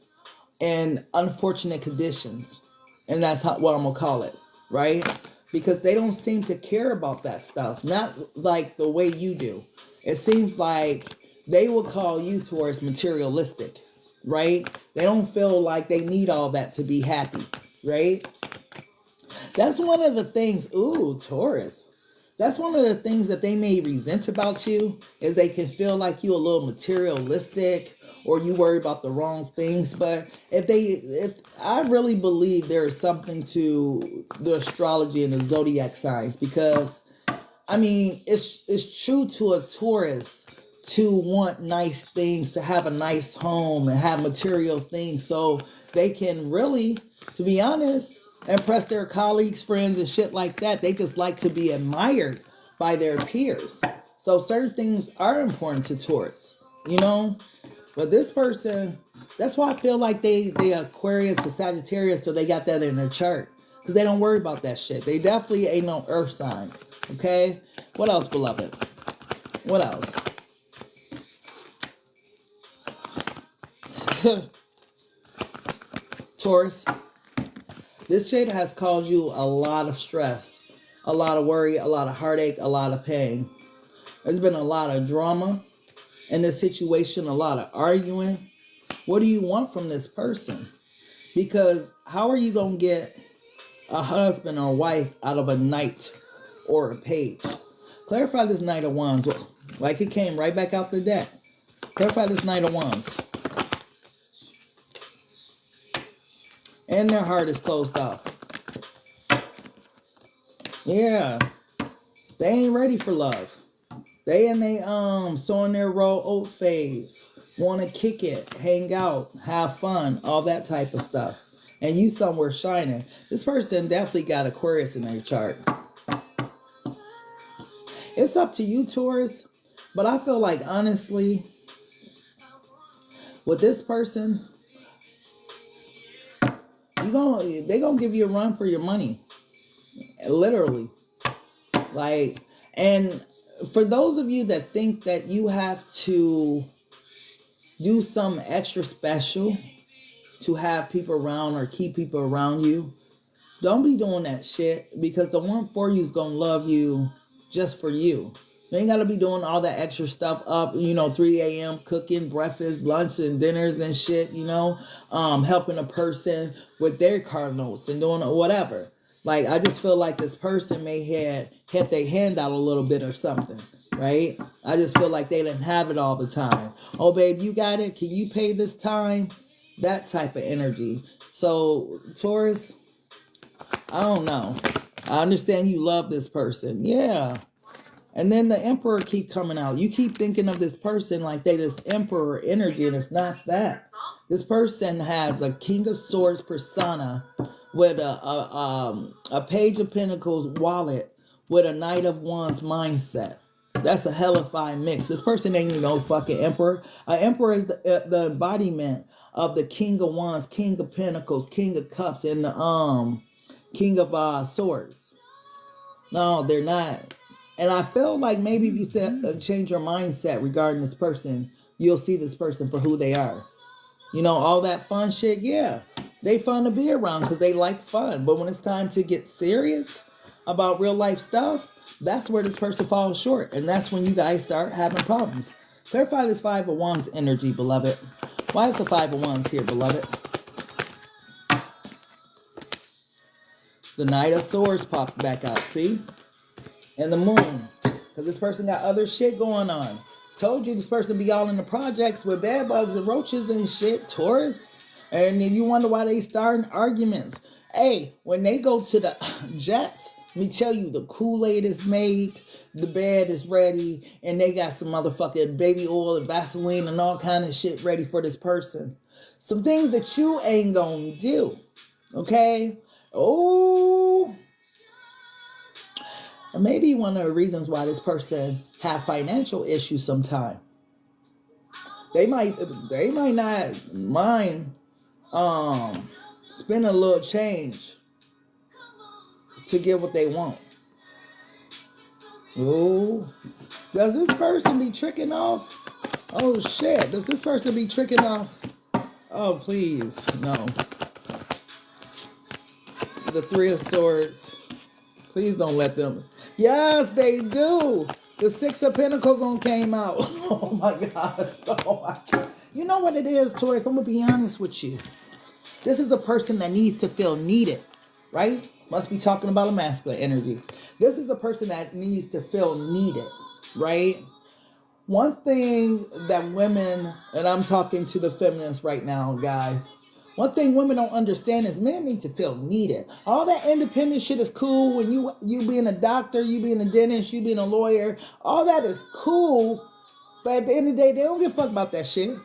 unfortunate conditions. And that's what I'm gonna call it, right? Because they don't seem to care about that stuff. Not like the way you do. It seems like they will call you towards materialistic, right? They don't feel like they need all that to be happy, right? That's one of the things, ooh, Taurus. That's one of the things that they may resent about you, is they can feel like you a little materialistic, or you worry about the wrong things. But if I really believe there is something to the astrology and the zodiac signs, because I mean, it's true to a Taurus to want nice things, to have a nice home and have material things, so they can really, to be honest, impress their colleagues, friends, and shit like that. They just like to be admired by their peers. So certain things are important to Taurus, you know? But this person, that's why I feel like they Aquarius to Sagittarius, so they got that in their chart. Because they don't worry about that shit. They definitely ain't no earth sign. Okay? What else, beloved? What else? Taurus, this shit has caused you a lot of stress, a lot of worry, a lot of heartache, a lot of pain. There's been a lot of drama in this situation, a lot of arguing. What do you want from this person? Because how are you going to get a husband or wife out of a knight or a page? Clarify this Knight of Wands. Like it came right back out the deck. Clarify this Knight of Wands. And their heart is closed off. Yeah. They ain't ready for love. They in they sowing their row oat phase. Want to kick it, hang out, have fun, all that type of stuff. And you somewhere shining. This person definitely got Aquarius in their chart. It's up to you, Taurus. But I feel like, honestly, with this person, they gonna give you a run for your money. Literally. Like, and for those of you that think that you have to do something extra special to have people around or keep people around you, don't be doing that shit, because the one for you is gonna love you just for you. You ain't gotta be doing all that extra stuff up, 3 a.m. cooking breakfast, lunch, and dinners and shit, helping a person with their car notes and doing whatever. Like, I just feel like this person may have had their hand out a little bit or something, right? I just feel like they didn't have it all the time. Oh, babe, you got it? Can you pay this time? That type of energy. So, Taurus, I don't know. I understand you love this person. Yeah. And then the Emperor keep coming out. You keep thinking of this person like they this Emperor energy, and it's not that. This person has a King of Swords persona with a Page of Pentacles wallet with a Knight of Wands mindset. That's a hellified mix. This person ain't even no fucking Emperor. An Emperor is the embodiment of the King of Wands, King of Pentacles, King of Cups, and the King of Swords. No, they're not. And I feel like maybe if you change your mindset regarding this person, you'll see this person for who they are. All that fun shit, yeah. They fun to be around because they like fun. But when it's time to get serious about real life stuff, that's where this person falls short. And that's when you guys start having problems. Clarify this Five of Wands energy, beloved. Why is the Five of Wands here, beloved? The Knight of Swords popped back out, see? And the Moon. Because this person got other shit going on. Told you this person be all in the projects with bed bugs and roaches and shit, Taurus. And then you wonder why they starting arguments. Hey, when they go to the Jets, let me tell you, the Kool-Aid is made, the bed is ready, and they got some motherfucking baby oil and Vaseline and all kind of shit ready for this person. Some things that you ain't gonna do. Okay? Oh. And maybe one of the reasons why this person have financial issues sometime. They might not mind spending a little change to get what they want. Ooh. Does this person be tricking off? Oh shit, does this person be tricking off? Oh please, no. The Three of Swords. Please don't let them. Yes, they do. The Six of Pentacles on came out. Oh my gosh. Oh my God. You know what it is, Taurus? I'm going to be honest with you. This is a person that needs to feel needed, right? Must be talking about a masculine energy. This is a person that needs to feel needed, right? One thing that women, and I'm talking to the feminists right now, guys. One thing women don't understand is men need to feel needed. All that independent shit is cool. When you being a doctor, you being a dentist, you being a lawyer, all that is cool. But at the end of the day, they don't give a fuck about that shit.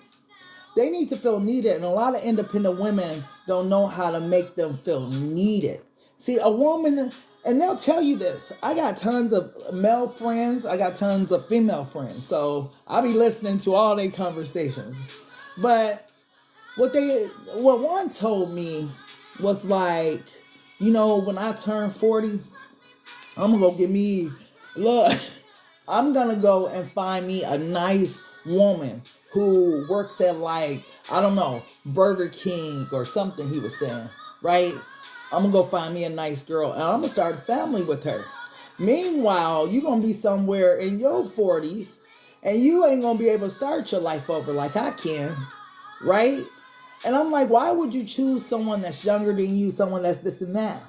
They need to feel needed. And a lot of independent women don't know how to make them feel needed. See, a woman, and they'll tell you this. I got tons of male friends. I got tons of female friends. So I'll be listening to all their conversations. But what one told me was like, you know, when I turn 40, I'm gonna go get me, look, I'm gonna go and find me a nice woman who works at like, I don't know, Burger King or something he was saying, right? I'm gonna go find me a nice girl and I'm gonna start a family with her. Meanwhile, you're gonna be somewhere in your 40s and you ain't gonna be able to start your life over like I can, right? And I'm like, why would you choose someone that's younger than you, someone that's this and that?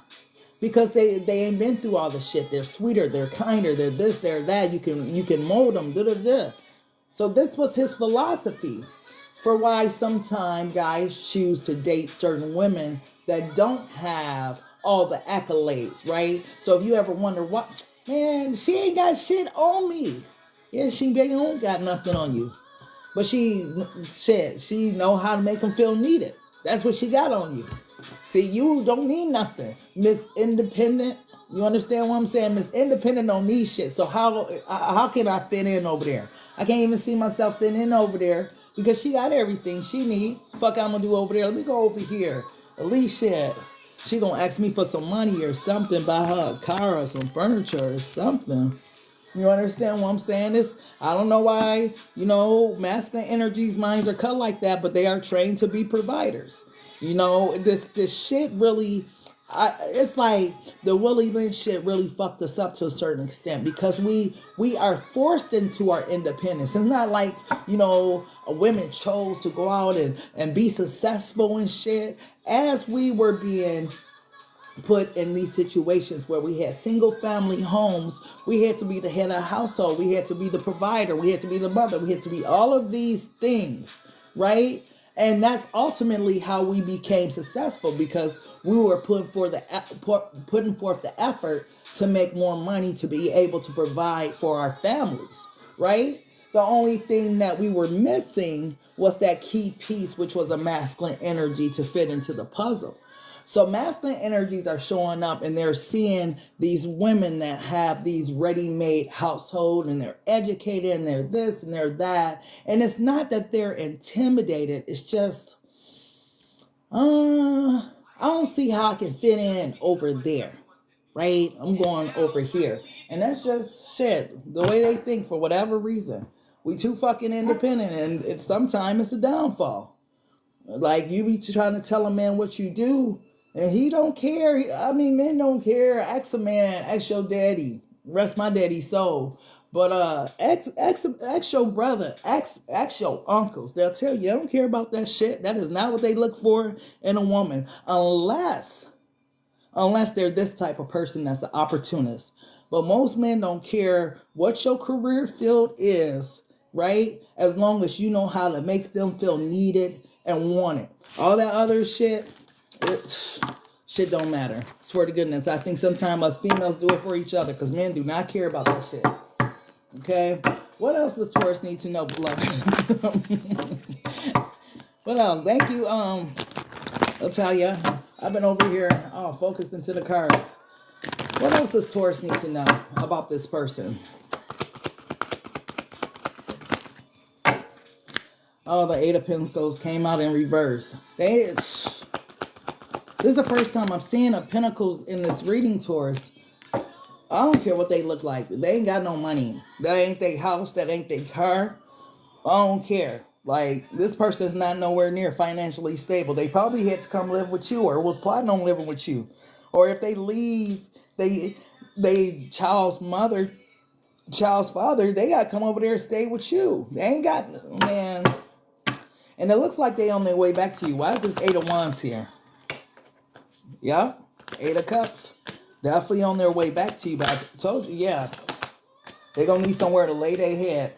Because they ain't been through all the shit. They're sweeter, they're kinder, they're this, they're that. You can mold them, da-da-da. So this was his philosophy for why sometimes guys choose to date certain women that don't have all the accolades, right? So if you ever wonder, what, man, she ain't got shit on me. Yeah, she don't got nothing on you. But she said she know how to make them feel needed. That's what she got on you. See, you don't need nothing. Miss Independent, you understand what I'm saying? Miss Independent don't need shit. So how can I fit in over there? I can't even see myself fitting in over there because she got everything she need. Fuck I'm gonna do over there. Let me go over here. At least shit. She gonna ask me for some money or something, buy her a car or some furniture or something. You understand what I'm saying? I don't know why, masculine energies, minds are cut like that, but they are trained to be providers. This shit really, it's like the Willie Lynch shit really fucked us up to a certain extent because we are forced into our independence. It's not like, women chose to go out and be successful and shit. As we were being put in these situations where we had single family homes, we had to be the head of the household, we had to be the provider, we had to be the mother, we had to be all of these things, right? And that's ultimately how we became successful because we were putting forth the effort to make more money to be able to provide for our families, right? The only thing that we were missing was that key piece, which was a masculine energy to fit into the puzzle. So masculine energies are showing up and they're seeing these women that have these ready-made household and they're educated and they're this and they're that. And it's not that they're intimidated. It's just, I don't see how I can fit in over there, right? I'm going over here. And that's just shit, the way they think for whatever reason. We too fucking independent and sometimes it's a downfall. Like you be trying to tell a man what you do. And he don't care. I mean, men don't care. Ask a man, ask your daddy. Rest my daddy's soul. But ask your brother, ask your uncles. They'll tell you, I don't care about that shit. That is not what they look for in a woman. Unless they're this type of person that's an opportunist. But most men don't care what your career field is, right? As long as you know how to make them feel needed and wanted. All that other shit, shit don't matter. Swear to goodness. I think sometimes us females do it for each other because men do not care about that shit. Okay? What else does Taurus need to know, beloved? What else? Thank you, Natalia. I've been over here focused into the cards. What else does Taurus need to know about this person? Oh, the Eight of Pentacles came out in reverse. This is the first time I'm seeing a Pentacles in this reading, Taurus. I don't care what they look like. They ain't got no money. That ain't their house. That ain't their car. I don't care. Like, this person's not nowhere near financially stable. They probably had to come live with you or was planning on living with you. Or if they leave, they child's father, they got to come over there and stay with you. They ain't got, man. And it looks like they on their way back to you. Why is this 8 of Wands here? Yep. 8 of Cups. Definitely on their way back to you. But I told you, yeah. They're going to need somewhere to lay their head.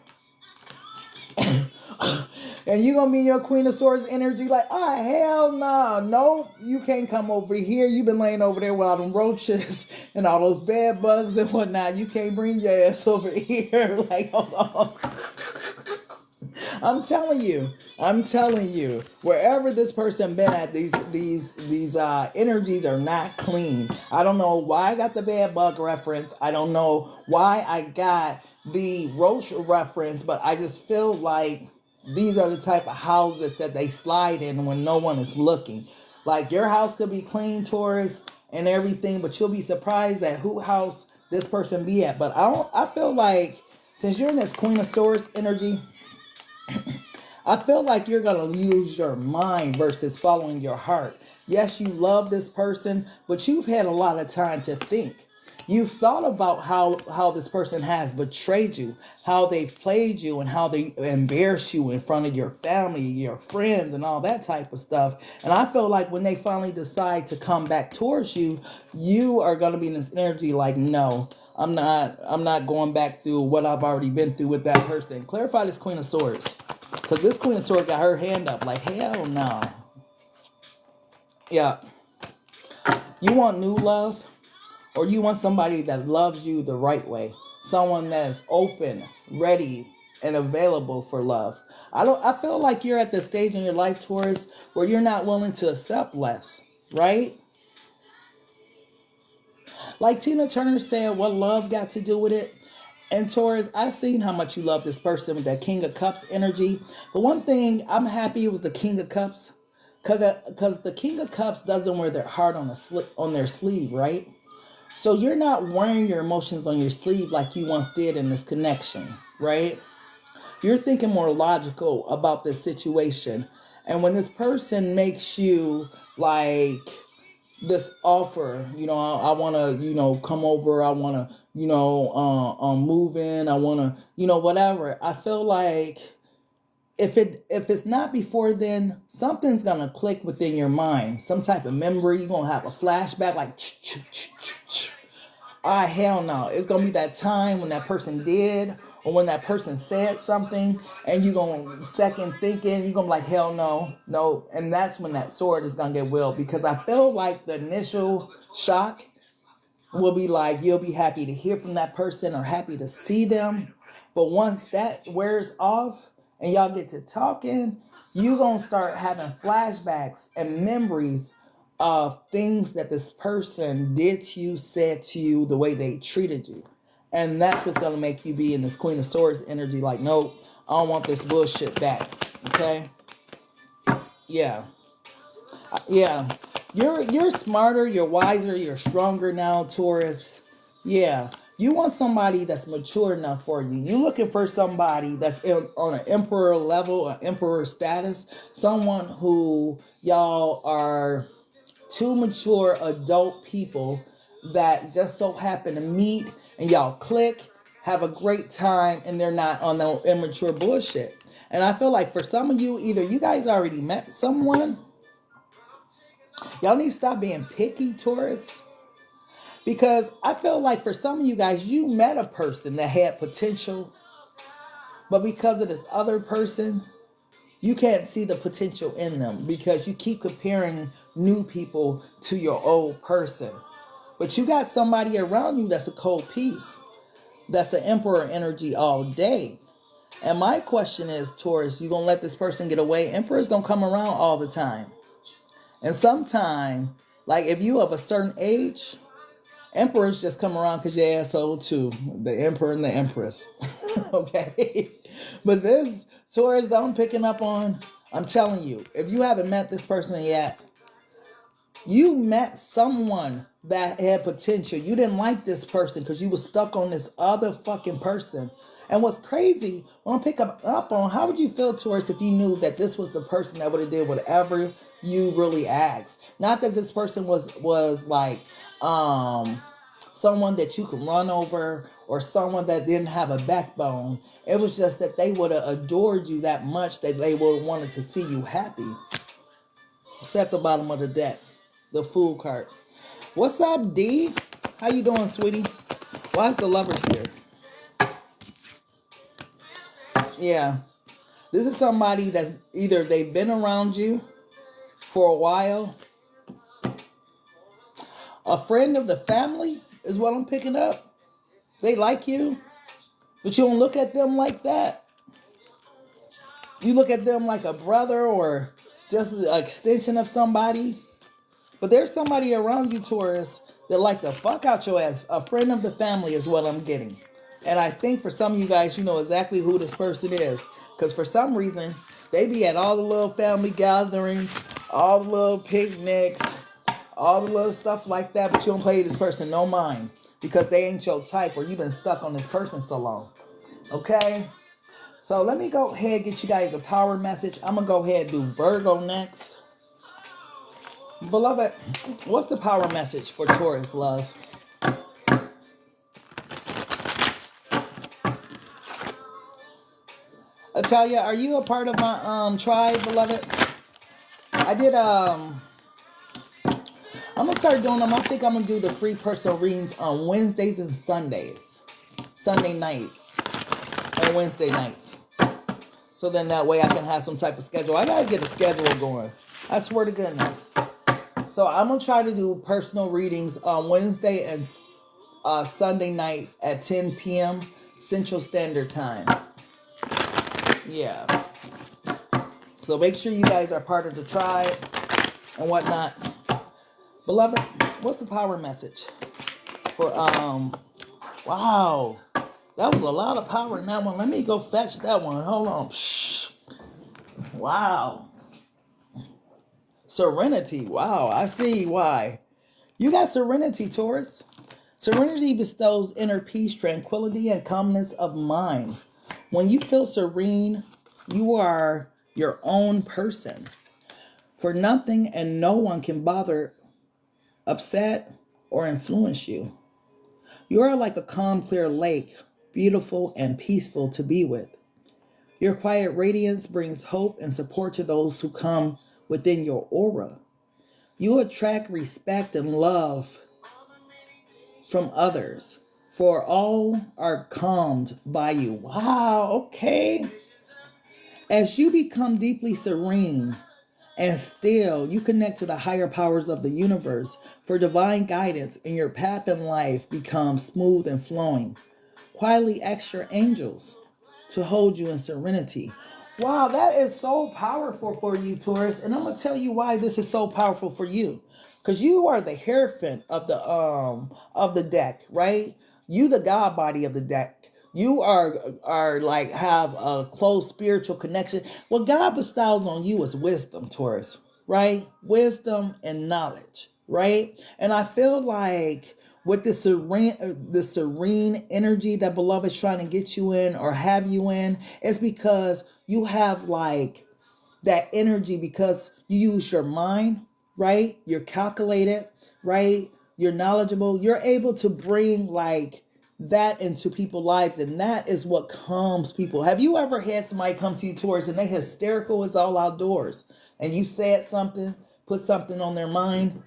And you going to be your Queen of Swords energy like, oh, hell no. Nope. You can't come over here. You've been laying over there with all them roaches and all those bed bugs and whatnot. You can't bring your ass over here. Like, hold on. I'm telling you, wherever this person been at, these energies are not clean. I don't know why I got the bad bug reference. I don't know why I got the roach reference, but I just feel like these are the type of houses that they slide in when no one is looking. Like, your house could be clean, Taurus, and everything, but you'll be surprised at who house this person be at. But I feel like since you're in this Queen of Swords energy, I feel like you're going to use your mind versus following your heart. Yes, you love this person, but you've had a lot of time to think. You've thought about how this person has betrayed you, how they've played you, and how they embarrass you in front of your family, your friends, and all that type of stuff. And I feel like when they finally decide to come back towards you, you are going to be in this energy like, no, I'm not going back through what I've already been through with that person. Clarify this Queen of Swords. Because this Queen of Swords got her hand up like, hell no. Yeah. You want new love? Or you want somebody that loves you the right way? Someone that's open, ready, and available for love. I feel like you're at the stage in your life, Taurus, where you're not willing to accept less, right? Like Tina Turner said, what love got to do with it? And Taurus, I've seen how much you love this person with that King of Cups energy. But one thing, I'm happy it was the King of Cups. Because the King of Cups doesn't wear their heart on their sleeve, right? So you're not wearing your emotions on your sleeve like you once did in this connection, right? You're thinking more logical about this situation. And when this person makes you like this offer, I want to, come over, I want to, move in, I want to, whatever. I feel like if it's not before then, something's going to click within your mind. Some type of memory, you're going to have a flashback like, hell no. It's going to be that time when that person did or when that person said something and you're going to second thinking, you're going to be like, hell no, no. And that's when that sword is going to get willed, because I feel like the initial shock will be like, you'll be happy to hear from that person or happy to see them. But once that wears off and y'all get to talking, you're going to start having flashbacks and memories of things that this person did to you, said to you, the way they treated you. And that's what's going to make you be in this Queen of Swords energy like, nope, I don't want this bullshit back. Okay? Yeah. Yeah. You're smarter, you're wiser, you're stronger now, Taurus. Yeah. You want somebody that's mature enough for you. You're looking for somebody that's on an emperor level, an emperor status. Someone who y'all are two mature adult people that just so happen to meet and y'all click, have a great time, and they're not on no immature bullshit. And I feel like for some of you, either you guys already met someone. Y'all need to stop being picky, Taurus. Because I feel like for some of you guys, you met a person that had potential, but because of this other person, you can't see the potential in them because you keep comparing new people to your old person. But you got somebody around you that's a cold piece. That's an emperor energy all day. And my question is, Taurus, you going to let this person get away? Emperors don't come around all the time. And sometimes, like if you of a certain age, emperors just come around because you're asshole too. The emperor and the empress. Okay? But this Taurus that I'm picking up on, I'm telling you, if you haven't met this person yet, You met someone that had potential. You didn't like this person because you was stuck on this other fucking person. And what's crazy, when I pick up on, how would you feel, Taurus, if you knew that this was the person that would have did whatever you really asked? Not that this person was like someone that you could run over or someone that didn't have a backbone. It was just that they would have adored you that much that they would have wanted to see you happy. It's at the bottom of the deck, the Fool card. What's up, D? How you doing, sweetie? Why is the Lovers here? Yeah. This is somebody that's either they've been around you for a while. A friend of the family is what I'm picking up. They like you, but you don't look at them like that. You look at them like a brother or just an extension of somebody. But there's somebody around you, Taurus, that like the fuck out your ass. A friend of the family is what I'm getting. And I think for some of you guys, you know exactly who this person is. Because for some reason, they be at all the little family gatherings, all the little picnics, all the little stuff like that. But you don't pay this person no mind. Because they ain't your type or you've been stuck on this person so long. Okay? So let me go ahead and get you guys a power message. I'm going to go ahead and do Virgo next. Beloved, what's the power message for Taurus, love? Atalia, are you a part of my tribe, beloved? I did I'm gonna start doing them. I think I'm gonna do the free personal readings on Wednesdays and Sundays. Sunday nights and Wednesday nights. So then that way I can have some type of schedule. I gotta get a schedule going. I swear to goodness. So I'm going to try to do personal readings on Wednesday and Sunday nights at 10 p.m. Central Standard Time. Yeah. So make sure you guys are part of the tribe and whatnot. Beloved, what's the power message? For, wow. That was a lot of power in that one. Let me go fetch that one. Hold on. Shh. Wow. Serenity. Wow, I see why. You got serenity, Taurus. Serenity bestows inner peace, tranquility, and calmness of mind. When you feel serene, you are your own person. For nothing and no one can bother, upset, or influence you. You are like a calm, clear lake, beautiful and peaceful to be with. Your quiet radiance brings hope and support to those who come within your aura. You attract respect and love from others, for all are calmed by you. Wow, okay. As you become deeply serene and still, you connect to the higher powers of the universe for divine guidance, and your path in life becomes smooth and flowing. Quietly ask your angels to hold you in serenity. Wow, that is so powerful for you, Taurus. And I'm going to tell you why this is so powerful for you. Because you are the hierophant of the deck, right? You the God body of the deck. You are like have a close spiritual connection. What God bestows on you is wisdom, Taurus, right? Wisdom and knowledge, right? And I feel like with the serene energy that beloved is trying to get you in or have you in, it's because you have like that energy because you use your mind, right? You're calculated, right? You're knowledgeable. You're able to bring like that into people's lives, and that is what calms people. Have you ever had somebody come to you, Taurus, and they hysterical as all outdoors, and you said something, put something on their mind,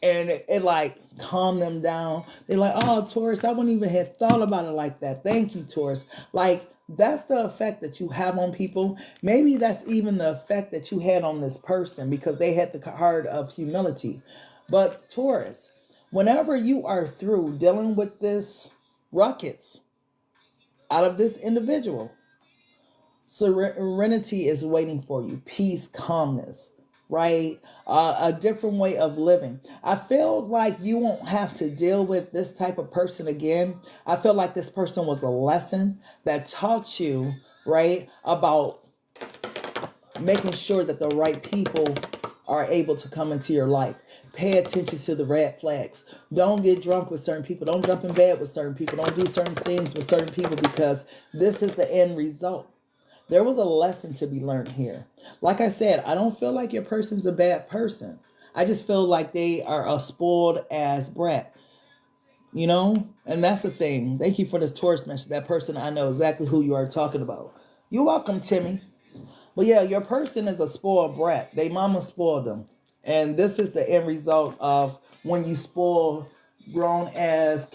and it like calm them down? They're like, oh, Taurus, I wouldn't even have thought about it like that. Thank you, Taurus. Like, that's the effect that you have on people. Maybe that's even the effect that you had on this person because they had the heart of humility. But Taurus, whenever you are through dealing with this ruckus out of this individual, serenity is waiting for you. Peace, calmness, right? A different way of living. I feel like you won't have to deal with this type of person again. I feel like this person was a lesson that taught you, right, about making sure that the right people are able to come into your life. pay attention to the red flags. Don't get drunk with certain people. Don't jump in bed with certain people. Don't do certain things with certain people, because this is the end result. There was a lesson to be learned here. Like I said, I don't feel like your person's a bad person. I just feel like they are a spoiled ass brat. You know? And that's the thing. Thank you for this Taurus message. That person, I know exactly who you are talking about. You're welcome, Timmy. But yeah, your person is a spoiled brat. They mama spoiled them. And this is the end result of when you spoil grown as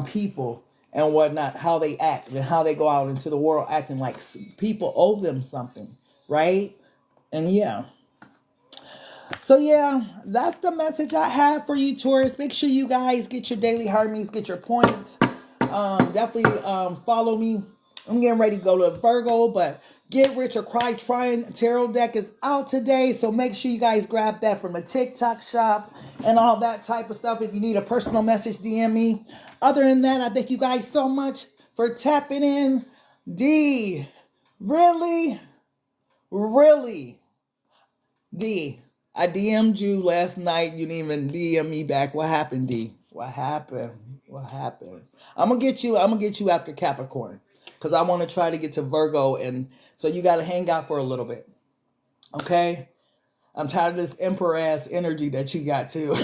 people and whatnot, how they act and how they go out into the world acting like people owe them something, right? And yeah. So yeah, that's the message I have for you, Taurus. Make sure you guys get your daily Hermes, get your points. Definitely follow me. I'm getting ready to go to Virgo, but Get Rich or Cry TRYIN tarot deck is out today. So make sure you guys grab that from the TikTok shop and all that type of stuff. If you need a personal message, DM me. Other than that, I thank you guys so much for tapping in. D, really? D, I DM'd you last night. You didn't even DM me back. What happened, D? What happened? I'm gonna get you after Capricorn, because I want to try to get to Virgo, and so you got to hang out for a little bit. Okay? I'm tired of this emperor ass energy that you got too.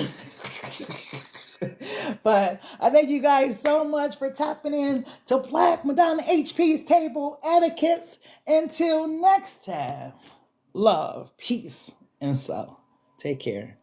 But I thank you guys so much for tapping in to Black Madonna HP's Table Etiquettes. Until next time, love, peace, and so take care.